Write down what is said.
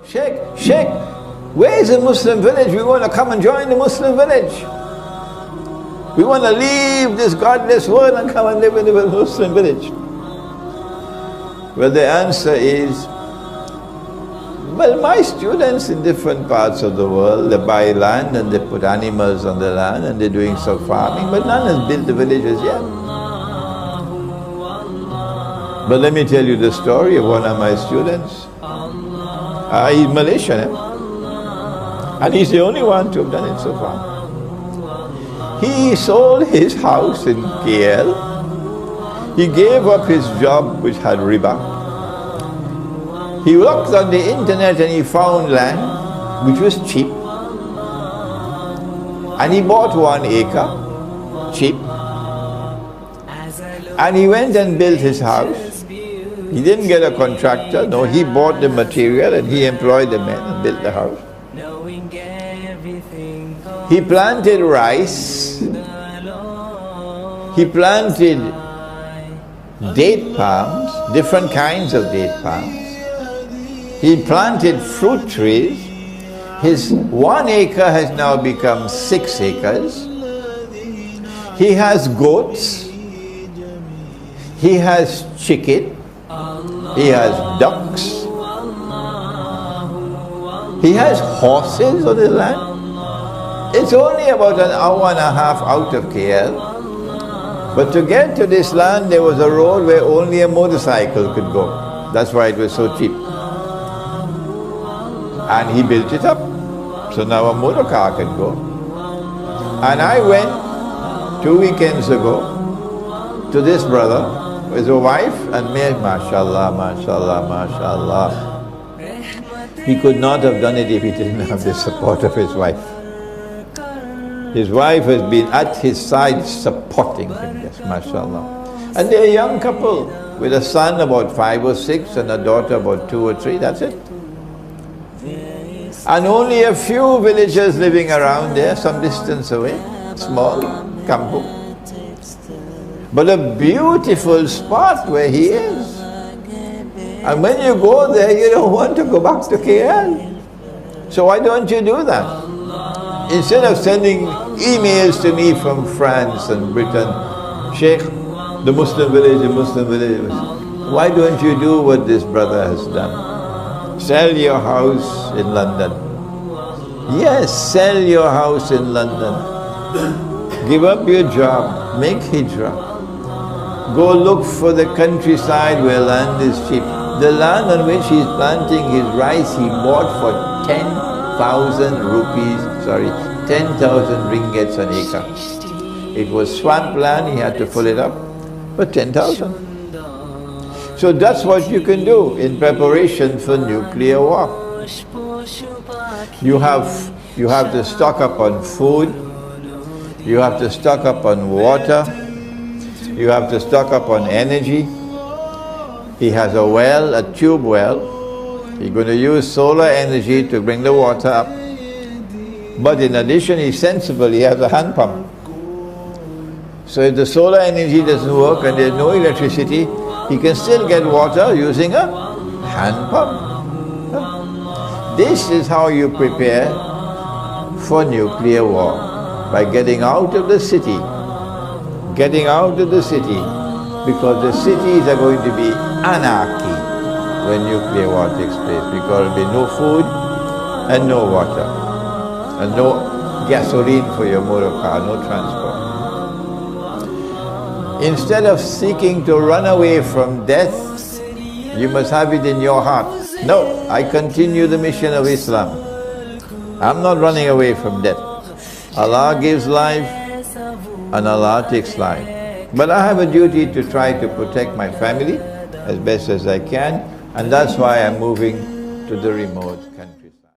Sheikh, where is the Muslim village? We want to come and join the Muslim village. We want to leave this godless world and come and live in the Muslim village. Well, the answer is, well, my students in different parts of the world, they buy land and they put animals on the land and they're doing some farming, but none has built the villages yet. But let me tell you the story of one of my students. He's Malaysian, and he's the only one to have done it so far. He sold his house in KL. He gave up his job which had riba. He looked on the internet and he found land which was cheap. And he bought 1 acre, cheap. And he went and built his house. He didn't get a contractor, no, he bought the material and he employed the men and built the house. He planted rice. He planted date palms, different kinds of date palms. He planted fruit trees. His 1 acre has now become 6 acres. He has goats. He has chicken. He has ducks. He has horses on the land. It's only about an hour and a half out of KL. But to get to this land, there was a road where only a motorcycle could go. That's why it was so cheap. And he built it up. So now a motor car can go. And I went 2 weekends ago to this brother with a wife and me, mashallah, mashallah, mashallah. He could not have done it if he didn't have the support of his wife. His wife has been at his side supporting him, yes, mashallah. And they're a young couple with a son about 5 or 6 and a daughter about 2 or 3, that's it. And only a few villagers living around there, some distance away, small, kampung. But a beautiful spot where he is. And when you go there, you don't want to go back to KL. So why don't you do that? Instead of sending emails to me from France and Britain, Sheikh, the Muslim village, why don't you do what this brother has done? Sell your house in London. Yes, sell your house in London. Give up your job, make hijrah. Go look for the countryside where land is cheap. The land on which he's planting his rice, he bought for 10,000 ringgits an acre. It was swamp land, he had to pull it up for 10,000. So that's what you can do in preparation for nuclear war. You have to stock up on food, you have to stock up on water, you have to stock up on energy. He has a well, a tube well. He's going to use solar energy to bring the water up. But in addition, he's sensible, he has a hand pump. So if the solar energy doesn't work and there's no electricity, he can still get water using a hand pump. This is how you prepare for nuclear war, by getting out of the city. Getting out of the city, because the cities are going to be anarchy when nuclear war takes place, because there will be no food and no water and no gasoline for your motor car, no transport. Instead of seeking to run away from death, you must have it in your heart. No, I continue the mission of Islam. I'm not running away from death. Allah gives life and Allah takes life. But I have a duty to try to protect my family as best as I can, and that's why I'm moving to the remote country.